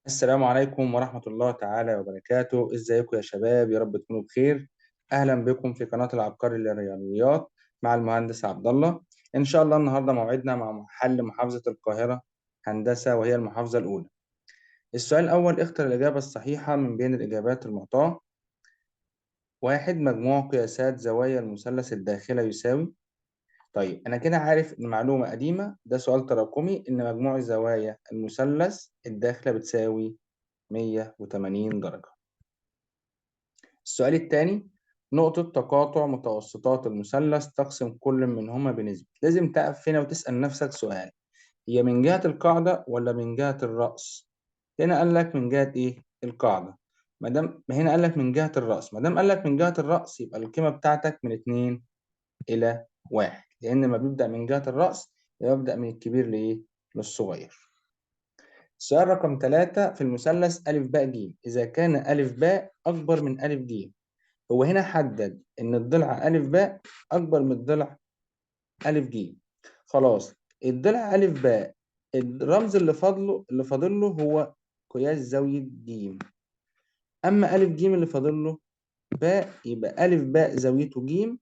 السلام عليكم ورحمة الله تعالى وبركاته، ازيكم يا شباب؟ يا رب تكونوا بخير. أهلا بكم في قناة العبقري للرياضيات مع المهندس عبد الله. إن شاء الله النهاردة موعدنا مع حل محافظة القاهرة هندسة، وهي المحافظة الأولى. السؤال الأول، اختر الإجابة الصحيحة من بين الإجابات المعطاة. 1. مجموع قياسات زوايا المثلث الداخلة يساوي. طيب أنا كده عارف إن معلومة قديمة، ده سؤال تراكمي، إن مجموع زوايا المثلث الداخلة بتساوي 180 درجة. السؤال الثاني، نقطة تقاطع متوسطات المثلث تقسم كل منهما بنسبة. لازم تقف هنا وتسأل نفسك سؤال، هي من جهة القاعدة ولا من جهة الرأس؟ هنا قال لك من جهة إيه؟ القاعدة. ما دام هنا قال لك من جهة الرأس، ما دام قال لك من جهة الرأس يبقى القيمة بتاعتك من 2 إلى 1، لأن لما بيبدأ من جهة الرأس يبقى بيبدأ من الكبير لإيه؟ للصغير. السؤال رقم 3، في المثلث أ ب ج إذا كان أ ب أكبر من أ ج. هو هنا حدد إن الضلع أ ب أكبر من الضلع أ ج. خلاص، الضلع أ ب الرمز اللي فاضل له هو قياس زاوية ج. أما أ ج اللي فاضل له ب، يبقى أ ب زاويته ج.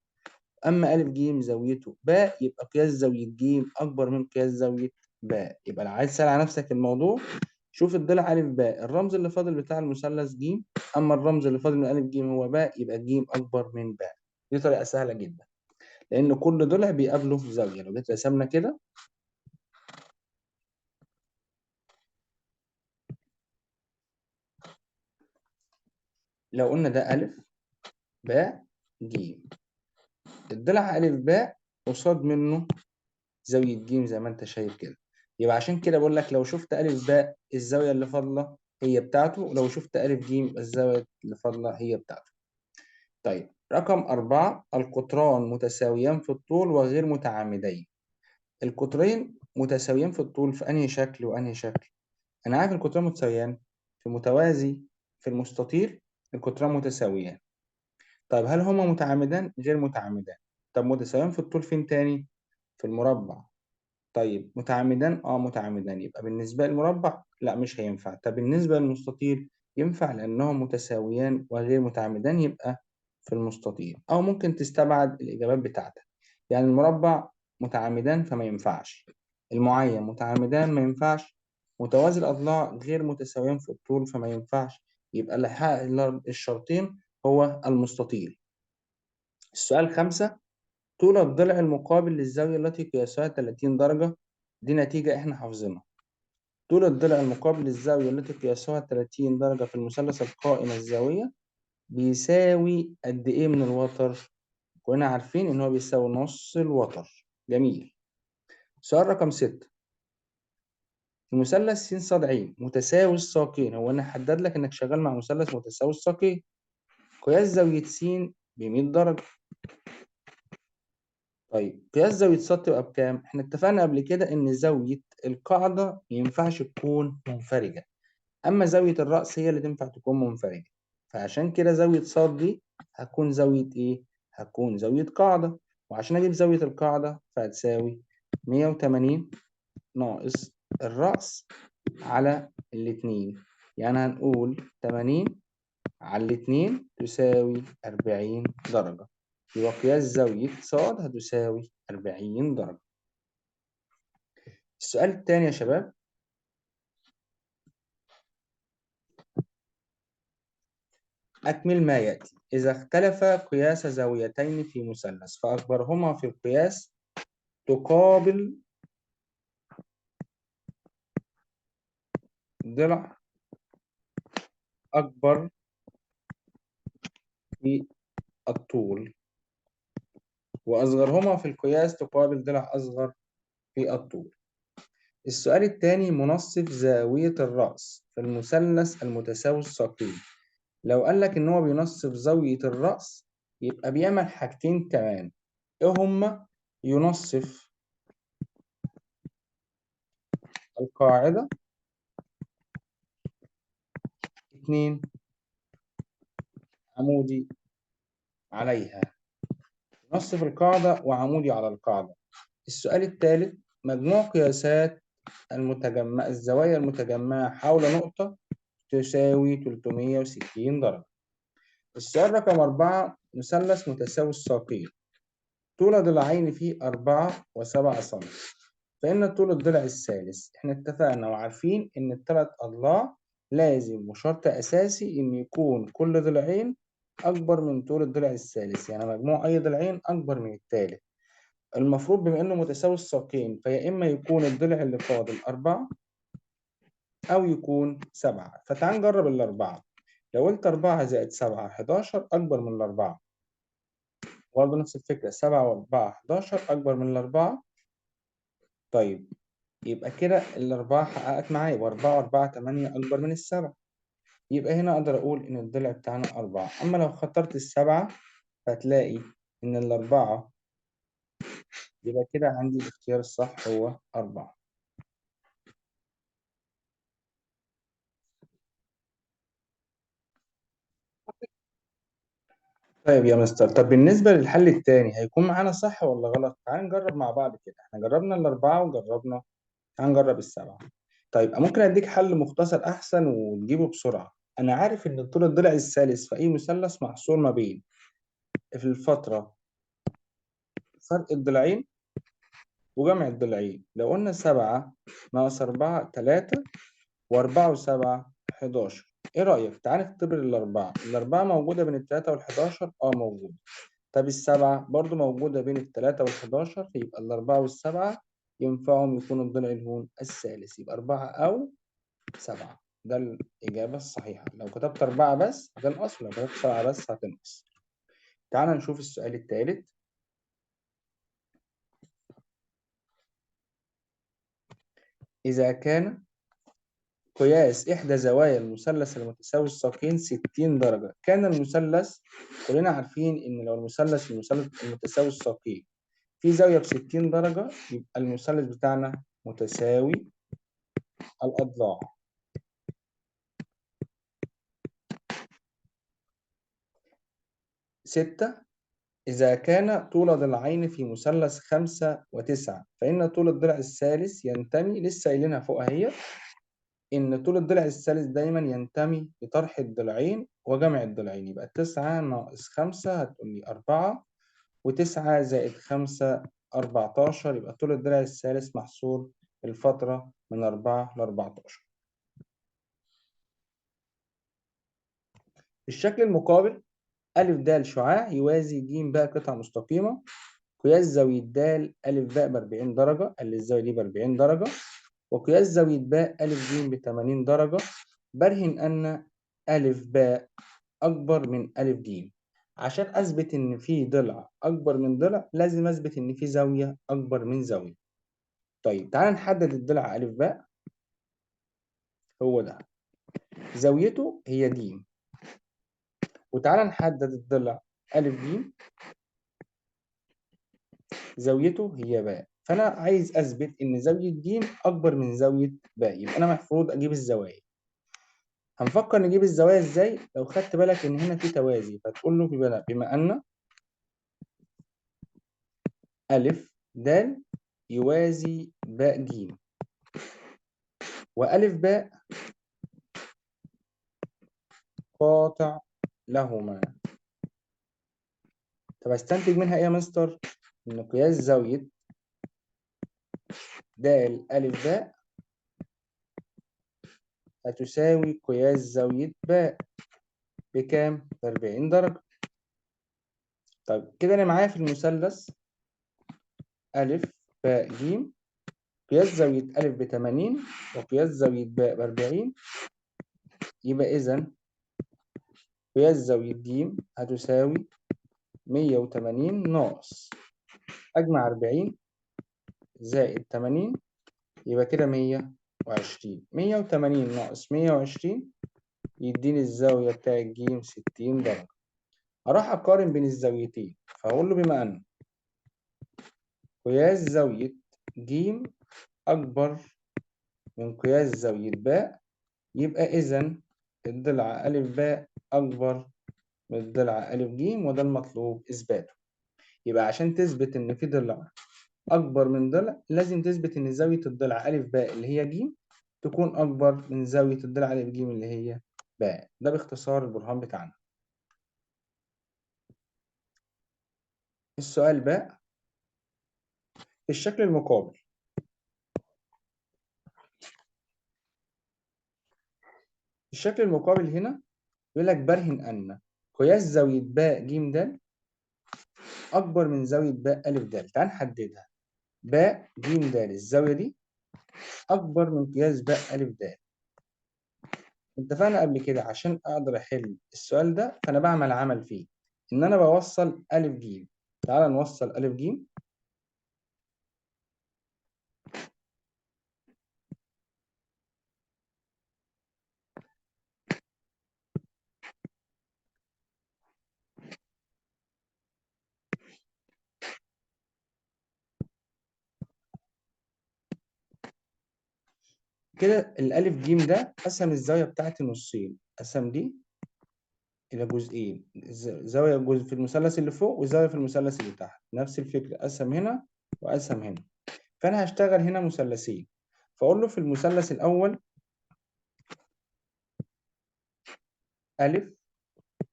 أما أ ج زاويته ب، يبقى قياس زاوية ج أكبر من قياس زاوية ب. يبقى لو عايز تسأل على نفسك الموضوع، شوف الضلع أ ب الرمز اللي فاضل بتاع المثلث ج، أما الرمز اللي فاضل من أ ج هو ب، يبقى ج أكبر من ب. دي طريقة سهلة جدا، لأن كل ضلع بيقابله زاوية. لو جيت رسمنا كده، لو قلنا ده أ ب ج، الضلع أ ب قصاد منه زاوية ج زي ما أنت شايف كده. يبقى عشان كده بقول لك لو شفت أ ب الزاوية اللي فاضلة هي بتاعته، ولو شفت أ ج الزاوية اللي فاضلة هي بتاعته. طيب رقم 4، القطران متساويان في الطول وغير متعامدين. القطرين متساويين في الطول في أنهي شكل وأنهي شكل؟ أنا عارف القطرين متساويان في متوازي، في المستطيل القطران متساويان. طيب هل هما متعامدان؟ غير متعامدان. طب متساويان في الطول فين تاني؟ في المربع. طيب متعامدان؟ متعامدان. يبقى بالنسبة للمربع لا مش هينفع. طب بالنسبة للمستطيل ينفع، لأنهم متساويان وغير متعامدان، يبقى في المستطيل. أو ممكن تستبعد الإجابات بتاعتك، يعني المربع متعامدان فما ينفعش، المعين متعامدان ما ينفعش، متوازي الأضلاع غير متساويان في الطول فما ينفعش. يبقى اللي حقق الشرطين هو المستطيل. السؤال 5، طول الضلع المقابل للزاوية التي قياسها 30 درجة. دي نتيجة احنا حافظينها. طول الضلع المقابل للزاوية التي قياسها 30 درجة في المثلث القائم الزاوية بيساوي قد ايه من الوتر؟ كنا عارفين ان هو بيساوي نص الوتر. جميل. سؤال رقم 6، المثلث س ص ع متساوي الساقين. هو انا حدد لك انك شغال مع مثلث متساوي الساقين. قياس زاوية س ب 100 درجة. طيب قياس زاوية ص تبقى بكام؟ احنا اتفقنا قبل كده ان زاوية القاعدة ما ينفعش تكون منفرجة، اما زاوية الرأس هي اللي تنفع تكون منفرجة. فعشان كده زاوية ص دي هتكون زاوية ايه؟ هتكون زاوية قاعدة. وعشان اجيب زاوية القاعدة فهتساوي 180 ناقص الرأس على الاتنين. يعني هنقول 80 على الاتنين تساوي 40 درجة. يبقى قياس زاوية ص هتساوي 40 درجة. السؤال الثاني يا شباب، أكمل ما يأتي. إذا اختلف قياس زاويتين في مثلث فأكبرهما في القياس تقابل ضلع أكبر في الطول، وأصغرهما في القياس تقابل ضلع أصغر في الطول. السؤال الثاني، منصف زاوية الرأس في المثلث المتساوي الساقين. لو قال لك إن هو بينصف زاوية الرأس يبقى بيعمل حاجتين كمان. إيه هما؟ ينصف القاعدة. 2، عمودي عليها. ينصف القاعدة وعمودي على القاعدة. السؤال الثالث، مجموع قياسات الزوايا المتجمعة حول نقطة تساوي 360 درجة. السؤال رقم 4، مثلث متساوي الساقين طول ضلعين فيه 4 و7 سم، فإن طول الضلع الثالث. احنا اتفقنا وعارفين إن الثلاث أضلاع لازم وشرط أساسي إن يكون كل ضلعين أكبر من طول الضلع الثالث، يعني مجموع أي ضلعين أكبر من الثالث. المفروض بما إنه متساوي الساقين فيا إما يكون الضلع اللي فاضل 4 أو يكون 7. فتعال نجرب الأربعة. لو قلت 4 زائد 7 11 أكبر من الأربعة، برضه نفس الفكرة 7 و4 11 أكبر من الأربعة. طيب يبقى كده الأربعة حققت معايا، وأربعة وأربعة 8 أكبر من السبعة. يبقى هنا أقدر أقول إن الضلع بتاعنا 4. أما لو خطرت السبعة هتلاقي إن الأربعة، يبقى كده عندي الاختيار الصح هو 4. طيب يا مستر، طب بالنسبة للحل التاني هيكون معانا صح ولا غلط؟ تعال نجرب مع بعض كده. احنا جربنا الأربعة وجربنا، تعال نجرب السبعة. طيب ممكن أديك حل مختصر أحسن وتجيبه بسرعة. أنا عارف إن طول الضلع الثالث في أي مثلث محصور ما بين في الفترة فرق الضلعين وجمع الضلعين. لو قلنا 7 ناقص 4 3 و4 و7 11. إيه رأيك؟ تعال نختبر الأربعة. الأربعة موجودة بين التلاتة والحداشر؟ موجودة. طب السبعة برضو موجودة بين التلاتة والحداشر، يبقى الأربعة والسبعة ينفعهم يكونوا الضلع الهون الثالث، يبقى 4 أو 7. ده الإجابة الصحيحة. لو كتبت 4 بس هتنقص، ولو كتبت 7 بس هتنقص. تعال نشوف السؤال الثالث. إذا كان قياس إحدى زوايا المثلث المتساوي الساقين 60 درجة، كان المثلث، كلنا عارفين إن لو المثلث المتساوي الساقين في زاوية ب60 درجة يبقى المثلث بتاعنا متساوي الأضلاع. 6، إذا كان طول ضلعين في مثلث 5 و9 فإن طول الضلع الثالث ينتمي، لسه قايلينها فوق أهي، إن طول الضلع الثالث دايما ينتمي لطرح الضلعين وجمع الضلعين. يبقى 9 ناقص 5 هتقولي 4، و9 زائد 5 14. يبقى طول الضلع الثالث محصور الفترة من 4 ل 14. الشكل المقابل أ د شعاع يوازي ج ب قطعة مستقيمة، قياس زاوية د أ ب ب40 درجة، قال الزاوية دي ب40 درجة، وقياس زاوية ب أ ج ب80 درجة. برهن أن أ ب أكبر من أ ج. عشان أثبت إن في ضلع أكبر من ضلع لازم أثبت إن في زاوية أكبر من زاوية. طيب تعال نحدد الضلع أ ب. هو ده زاويته هي ج. وتعال نحدد الضلع أ ج، زاويته هي ب. فأنا عايز أثبت إن زاوية ج أكبر من زاوية ب، يبقى أنا المفروض أجيب الزوايا. هنفكر نجيب الزوايا إزاي؟ لو خدت بالك إن هنا في توازي فتقول له بما أن أ د يوازي ب ج، وأ ب قاطع لهما. طب استنتج منها إيه يا مستر؟ إن قياس زاوية د أ ب هتساوي قياس زاوية ب بكام؟ ب40 درجة. طيب كده أنا معايا في المثلث أ ب ج قياس زاوية أ ب80 وقياس زاوية ب ب40. يبقى إذا قياس زاوية ج هتساوي 180 ناقص أجمع 40 زائد 80، يبقى كده 120. 180 ناقص 120 يديني الزاوية بتاعة ج 60 درجة. أروح أقارن بين الزاويتين فأقول له بما أن قياس زاوية ج أكبر من قياس زاوية ب، يبقى إذا الضلع أ ب أكبر من الضلع أ ج، وده المطلوب إثباته. يبقى عشان تثبت إن في ضلع أكبر من ضلع لازم تثبت إن زاوية الضلع أ ب اللي هي ج تكون أكبر من زاوية الضلع أ ج اللي هي باء. ده باختصار البرهان بتاعنا. السؤال باء في الشكل المقابل. الشكل المقابل هنا يقول لك برهن أن قياس زاوية باء ج د أكبر من زاوية باء أ د. تعال نحددها. باء ج د الزاوية دي أكبر من قياس باء أ د. اتفقنا قبل كده عشان أقدر أحل السؤال ده فأنا بعمل عمل فيه إن أنا بوصل أ ج. تعال نوصل أ ج. كده الألف ج ده قسم الزاوية بتاعتي نصين، قسم دي إلى جزئين، زاوية جزء في المثلث اللي فوق وزاوية في المثلث اللي تحت. نفس الفكرة، قسم هنا وقسم هنا. فأنا هشتغل هنا مثلثين، فأقول له في المثلث الأول أ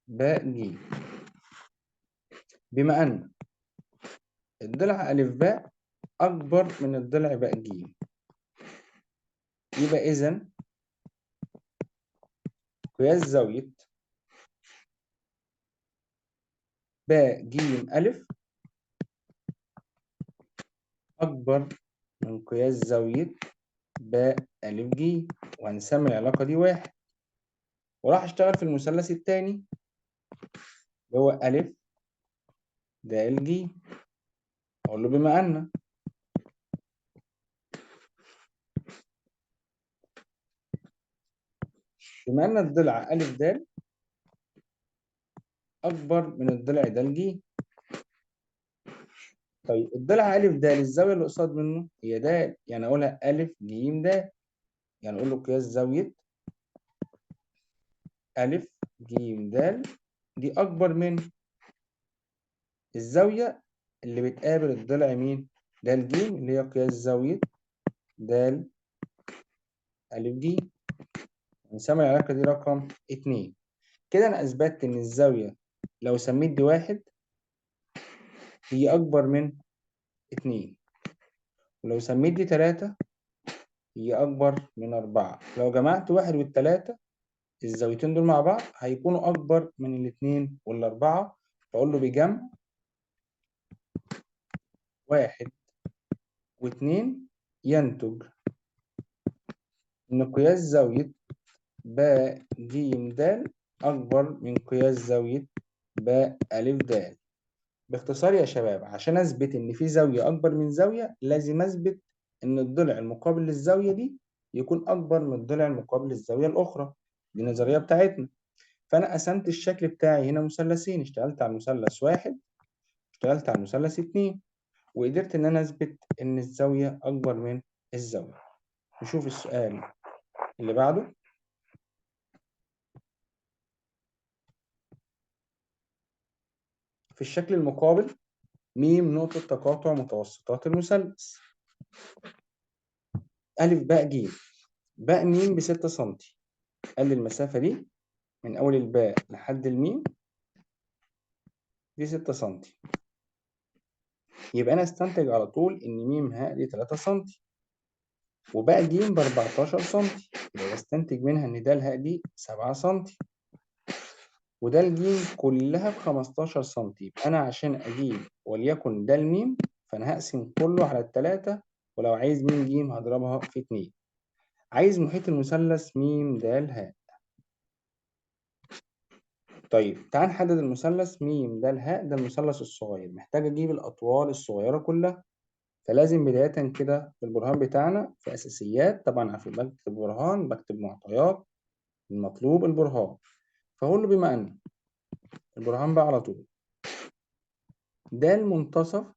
باء ج. بما أن الضلع أ باء أكبر من الضلع باء ج، يبقى إذا قياس زاوية باء ج أ أكبر من قياس زاوية باء أ ج، وهنسمي العلاقة دي واحد. وراح أشتغل في المثلث الثاني اللي هو أ د ج. أقول له بما أن الضلع أ د أكبر من الضلع د ج. طيب الضلع أ د الزاوية اللي قصاد منه هي د، يعني أقولها أ ج د. يعني أقول له قياس زاوية أ ج د دي أكبر من الزاوية اللي بتقابل الضلع مين؟ د ج، اللي هي قياس زاوية د أ ج. نسمي العلاقة دي رقم 2. كده أنا أثبتت إن الزاوية لو سميت دي واحد هي أكبر من 2، ولو سميت دي 3 هي أكبر من 4. لو جمعت واحد والتلاتة الزاويتين دول مع بعض هيكونوا أكبر من الاتنين والأربعة. فأقول له بجمع واحد واتنين ينتج إن قياس زاوية باء ج د أكبر من قياس زاوية باء أ د. باختصار يا شباب، عشان أثبت إن في زاوية أكبر من زاوية لازم أثبت إن الضلع المقابل للزاوية دي يكون أكبر من الضلع المقابل للزاوية الأخرى. دي النظرية بتاعتنا. فأنا قسمت الشكل بتاعي هنا مثلثين، اشتغلت على المثلث واحد، اشتغلت على المثلث اتنين، وقدرت إن أنا أثبت إن الزاوية أكبر من الزاوية. نشوف السؤال اللي بعده. في الشكل المقابل م نقطة تقاطع متوسطات المثلث. أ باء ج. باء م ب6 سم. قال لي المسافة دي من أول الباء لحد الميم دي 6 سم. يبقى أنا استنتج على طول إن م ه دي 3 سم، وباء ج ب 14 سم. يبقى بستنتج منها إن د ه دي 7 سم، وده الجيم كلها ب15 سم. يبقى أنا عشان أجيب وليكن ده الميم فأنا هقسم كله على التلاتة، ولو عايز م ج هضربها في 2. عايز محيط المثلث م د ه. طيب تعال نحدد المثلث م د ه. ده المثلث الصغير، محتاج أجيب الأطوال الصغيرة كلها. فلازم بداية كده في البرهان بتاعنا في أساسيات، طبعا عشان بكتب برهان بكتب معطيات المطلوب البرهان. فأقول له بما أن البرهان بقى على طول د المنتصف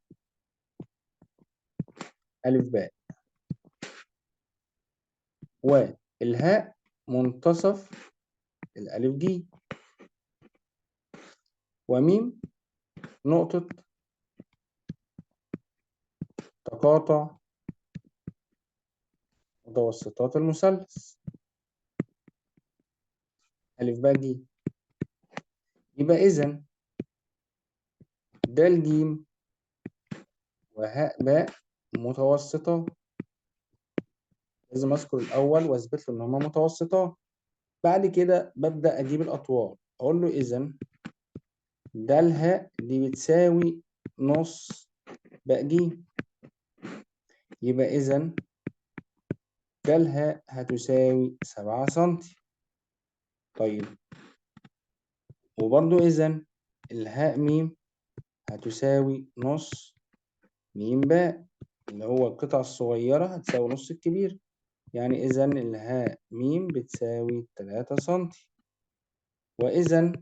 أ باء، والهاء منتصف الألف ج، وميم نقطة تقاطع متوسطات المثلث. ألف باء ج. يبقى إذا د ج وهاء باء متوسطة. لازم أذكر الأول وأثبت له إن هما متوسطات. بعد كده ببدأ أجيب الأطوال، أقول له إذا د هاء دي بتساوي نص باء ج. يبقى إذا د هاء هتساوي 7 سنتي. طيب وبرضو إذا الهاء م هتساوي نص م باء، اللي هو القطعة الصغيرة هتساوي نص الكبير. يعني إذا الهاء م بتساوي 3 سنتي. وإذا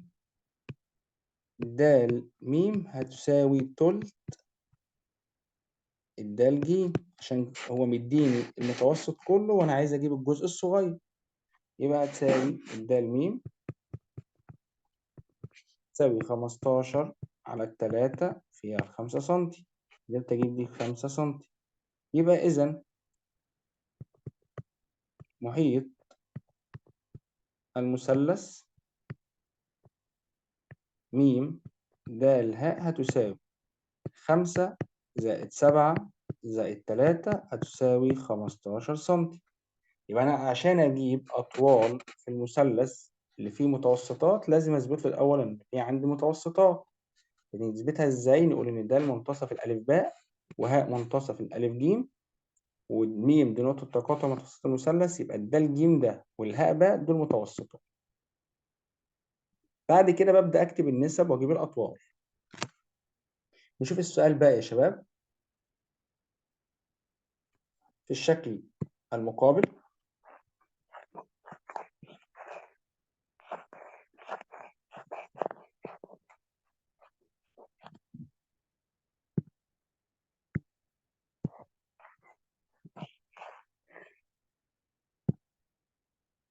د م هتساوي تلت الدال ج، عشان هو مديني المتوسط كله وأنا عايز أجيب الجزء الصغير. يبقى هتساوي الدال م تساوي 15 على 3 فيها 5 سنتي. قدرت أجيب دي 5 سنتي. يبقى إذا محيط المثلث م د هاء هتساوي 5 زائد 7 زائد 3 هتساوي 15 سنتي. يبقى أنا عشان أجيب أطوال في المثلث اللي فيه متوسطات لازم أثبت له الأول إن في عندي متوسطات. نثبتها إزاي؟ نقول إن ده منتصف الألف باء، وهاء منتصف الألف ج، والميم دي نقطة تقاطع متوسط المثلث، يبقى الدال ج ده والهاء باء دول متوسطات. بعد كده ببدأ أكتب النسب وأجيب الأطوال. نشوف السؤال بقى يا شباب. في الشكل المقابل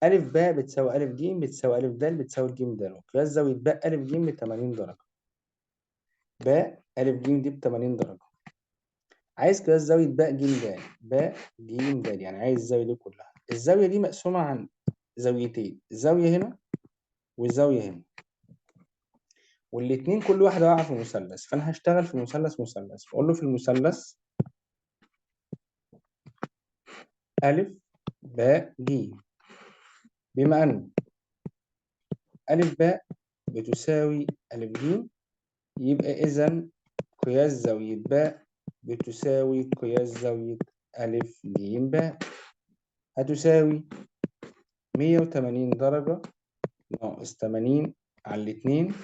ألف باء بتساوي ألف ج بتساوي ألف د بتساوي ج د، وقياس زاوية باء ألف ج ب 80 درجة. باء ألف ج دي ب 80 درجة. عايز قياس زاوية باء ج د. باء ج د يعني عايز الزاوية دي كلها. الزاوية دي مقسومة عن زاويتين، زاوية هنا وزاوية هنا، والاتنين كل واحدة واقعة في مثلث. فأنا هشتغل في مثلث مثلث، بقول له في المثلث ألف باء ج، بما أن ألف باء بتساوي ألف ج، يبقى إذا قياس زاوية باء بتساوي قياس زاوية ألف ج باء، هتساوي 180 درجة ناقص 80 على الاتنين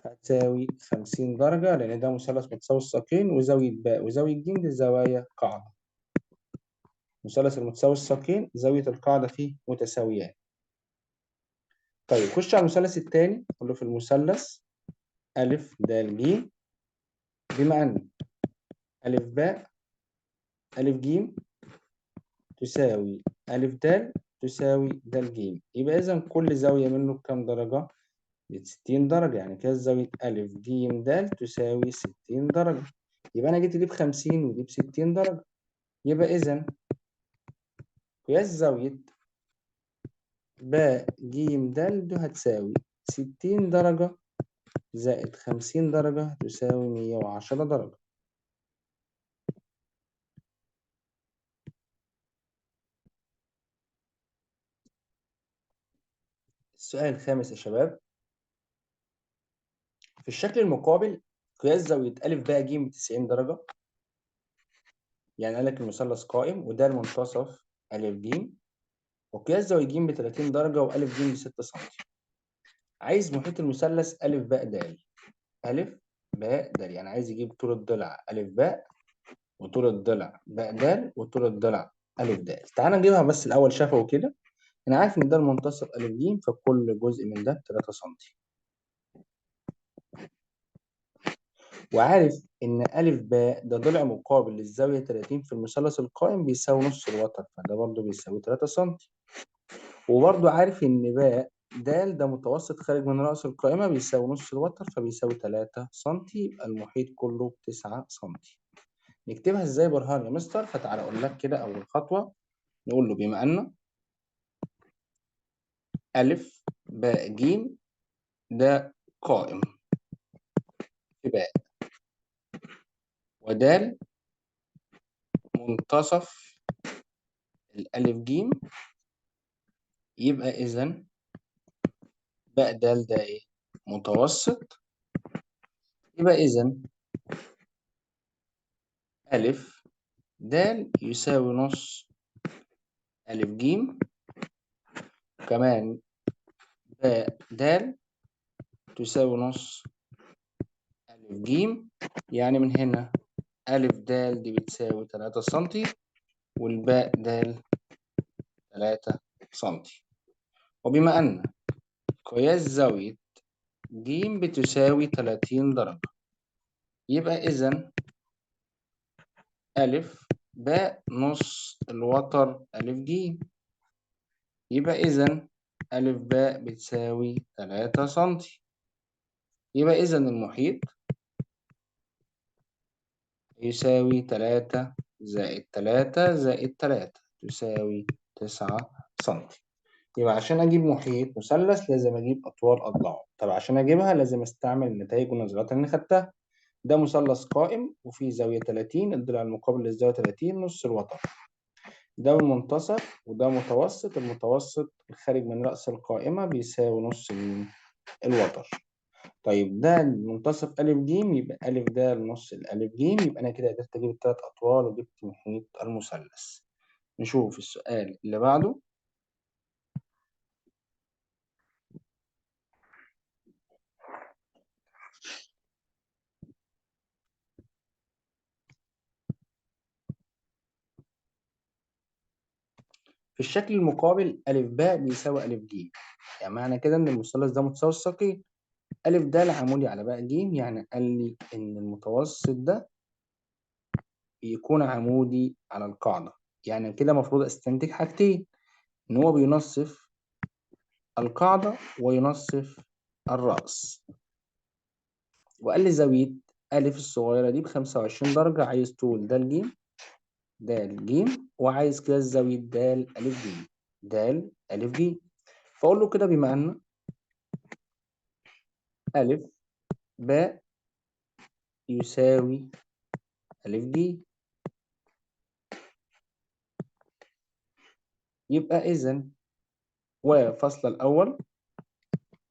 هتساوي 50 درجة، لأن ده مثلث متساوي الساقين، وزاوية باء وزاوية ج دي زوايا قاعدة. مثلث المتساوي الساقين زاوية القاعدة فيه متساويان. طيب خش على المثلث الثاني، قول له في المثلث ألف د ج، بما أن ألف باء ألف ج تساوي ألف د تساوي د ج، يبقى إذا كل زاوية منه بكام درجة؟ ب 60 درجة. يعني كده زاوية ألف ج د تساوي 60 درجة. يبقى أنا جيت دي ب 50 ودي ب 60 درجة. يبقى إذا قياس زاوية باء ج د دي هتساوي 60 درجة زائد 50 درجة تساوي 110 درجة. السؤال الخامس يا شباب. في الشكل المقابل قياس زاوية أ باء ج ب 90 درجة. يعني قال لك المثلث قائم وده المنتصف أ ج، وقياس زاوية ج ب 30 درجة وأ ج ب 6 سم. عايز محيط المثلث أ باء د. أ باء د يعني عايز يجيب طول الضلع أ باء، وطول الضلع باء د، وطول الضلع أ د. تعال نجيبها بس الأول شفوي كده. أنا عارف إن ده المنتصف أ ج، فكل جزء من ده 3 سم. وعارف إن أ باء ده ضلع مقابل للزاوية 30 في المثلث القائم بيساوي نص الوتر، فده برضه بيساوي 3 سم. وبرضه عارف إن باء د ده متوسط خارج من رأس القائمة بيساوي نص الوتر، فبيساوي 3 سم. يبقى المحيط كله 9 سم. نكتبها إزاي برهان يا مستر؟ فتعالى أقول لك كده أول خطوة. نقول له بما أن أ باء جيم ده قائم في باء، ودال منتصف الألف جيم، يبقى إذا باء دال ده إيه؟ متوسط. يبقى إذا ألف دال يساوي نص ألف جيم، كمان باء دال تساوي نص ألف جيم. يعني من هنا ألف دال دي بتساوي 3 سنتي، والباء دال 3 سنتي. وبما أن قياس زاوية ج بتساوي 30 درجة، يبقى إذا ألف باء نص الوتر ألف ج، يبقى إذا ألف باء بتساوي 3 سنتي. يبقى إذا المحيط يساوي 3 زائد 3 زائد 3 تساوي 9 سنتي. يبقى عشان أجيب محيط مثلث لازم أجيب أطوال أضلاعه. طب عشان أجيبها لازم أستعمل النتائج والنظريات اللي خدتها. ده مثلث قائم وفيه زاوية 30، الضلع المقابل للزاوية 30 نص الوتر. ده المنتصف وده متوسط، المتوسط الخارج من رأس القائمة بيساوي نص الوتر. طيب ده المنتصف ألف جيم، يبقى ألف ده نص الألف جيم، يبقى أنا كده قدرت أجيب التلات أطوال وجبت محيط المثلث. نشوف السؤال اللي بعده. في الشكل المقابل ألف باء بيساوي ألف جيم، يعني معنى كده إن المثلث ده متساوي الساقين. ألف د عمودي على باء جيم، يعني قال لي إن المتوسط ده بيكون عمودي على القاعدة. يعني كده المفروض أستنتج حاجتين، إن هو بينصف القاعدة وينصف الرأس. وقال لي زاوية ألف الصغيرة دي ب25 درجة، عايز طول د ج د ج، وعايز قياس زاوية د ألف ج د ألف ج. فأقول له كده بما أن ألف باء يساوي ألف ج، يبقى إذا وفصل الأول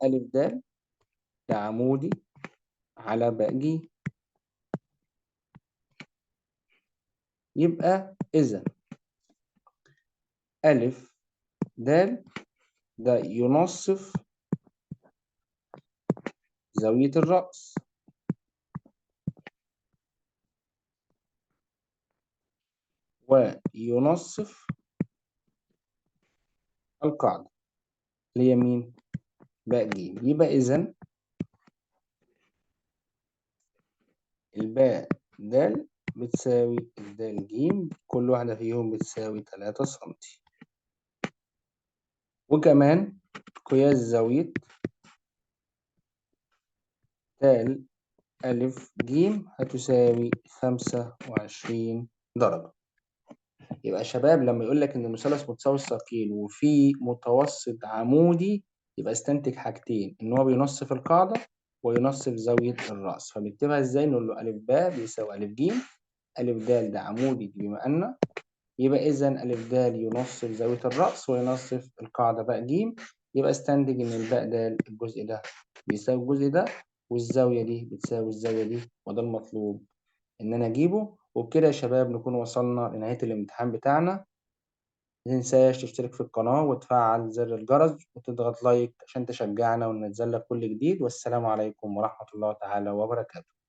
ألف د ده عمودي على باء ج، يبقى إذا ألف د ده ينصف زاوية الرأس، وينصف القاعدة اللي هي مين؟ باء ج. يبقى إذا الباء د بتساوي الدال ج، كل واحدة فيهم بتساوي 3 سنتي. وكمان قياس زاوية د ألف ج هتساوي 25 درجة. يبقى يا شباب لما يقول لك إن المثلث متساوي الساقين وفي متوسط عمودي، يبقى استنتج حاجتين، إن هو بينصف القاعدة وينصف زاوية الرأس. فبنكتبها إزاي؟ نقول له ألف باء بيساوي ألف ج، ألف د ده عمودي بما أن، يبقى إذا ألف د ينصف زاوية الرأس وينصف القاعدة باء ج. يبقى استنتج إن الباء د الجزء ده بيساوي الجزء ده، والزاوية دي بتساوي الزاوية دي، وده المطلوب إن أنا أجيبه. وبكده يا شباب نكون وصلنا لنهاية الامتحان بتاعنا. متنساش تشترك في القناة وتفعل زر الجرس وتضغط لايك عشان تشجعنا وننزل لك كل جديد. والسلام عليكم ورحمة الله تعالى وبركاته.